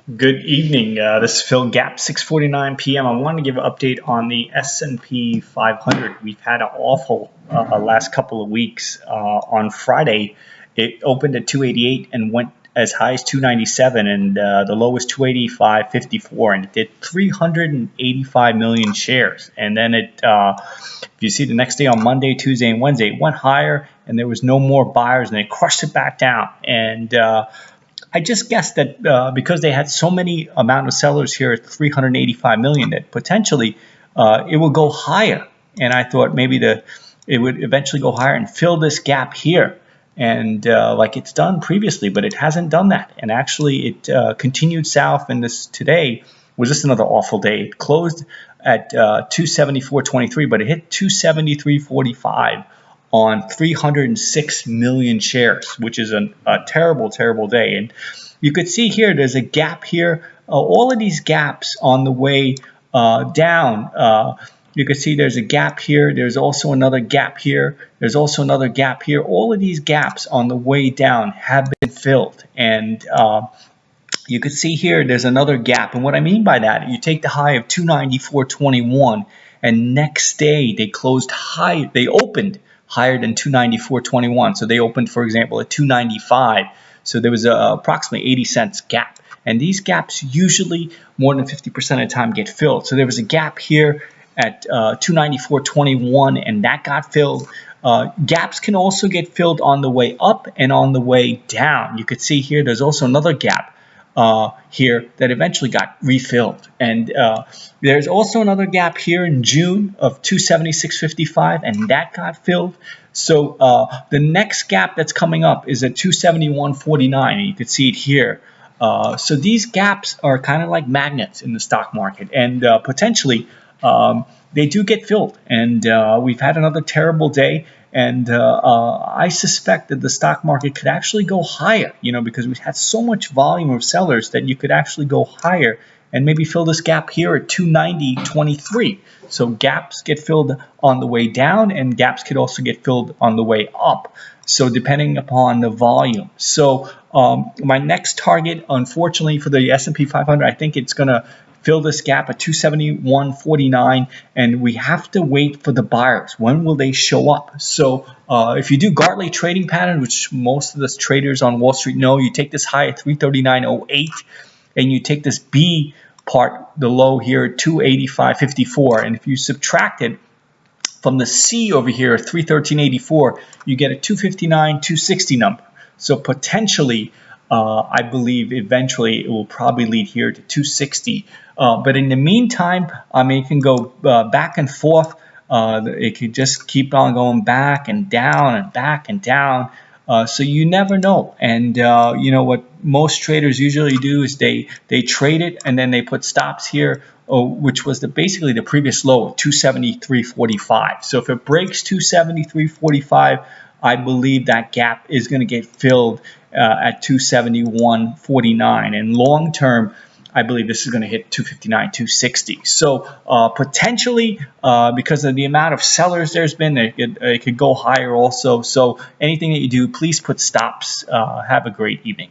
Good evening. This is Phil Gap, 6:49 p.m. I wanted to give an update on the S&P 500. We've had an awful last couple of weeks. On Friday, it opened at 288 and went as high as 297, and the low was 285.54, and it did 385 million shares. And then if you see the next day on Monday, Tuesday, and Wednesday, it went higher, and there was no more buyers, and they crushed it back down. And I just guessed that because they had so many amount of sellers here at 385 million, that potentially it will go higher. And I thought maybe it would eventually go higher and fill this gap here, and like it's done previously, but it hasn't done that. And actually, it continued south. And this today was just another awful day. It closed at 274.23, but it hit 273.45. On 306 million shares, which is a terrible, terrible day. And you could see here, there's a gap here. All of these gaps on the way down, you can see there's a gap here. There's also another gap here. There's also another gap here. All of these gaps on the way down have been filled. And you can see here, there's another gap. And what I mean by that, you take the high of 294.21, and next day they closed high. They opened higher than 294.21. So they opened, for example, at 295. So there was approximately 80 cents gap. And these gaps usually more than 50% of the time get filled. So there was a gap here at 294.21, and that got filled. Gaps can also get filled on the way up and on the way down. You could see here there's also another gap here that eventually got refilled. And there's also another gap here in June of 276.55, and that got filled. So the next gap that's coming up is at 271.49, and you can see it here. So these gaps are kind of like magnets in the stock market, and potentially they do get filled. And we've had another terrible day. And I suspect that the stock market could actually go higher, because we've had so much volume of sellers that you could actually go higher and maybe fill this gap here at 290.23. So gaps get filled on the way down, and gaps could also get filled on the way up. So depending upon the volume. So my next target, unfortunately, for the S&P 500, I think it's going to fill this gap at 271.49, and we have to wait for the buyers. When will they show up? So if you do Gartley trading pattern, which most of the traders on Wall Street know, you take this high at 339.08, and you take this B part, the low here at 285.54, and if you subtract it from the C over here at 313.84, you get a 259.260 number. So potentially, I believe eventually it will probably lead here to 260. But in the meantime, it can go back and forth. It could just keep on going back and down and back and down. So you never know. And what most traders usually do is they trade it, and then they put stops here, which was basically the previous low of 273.45. So if it breaks 273.45, I believe that gap is going to get filled at 271.49. And long term, I believe this is going to hit 259, 260. So potentially, because of the amount of sellers there's been, it could go higher also. So anything that you do, please put stops. Have a great evening.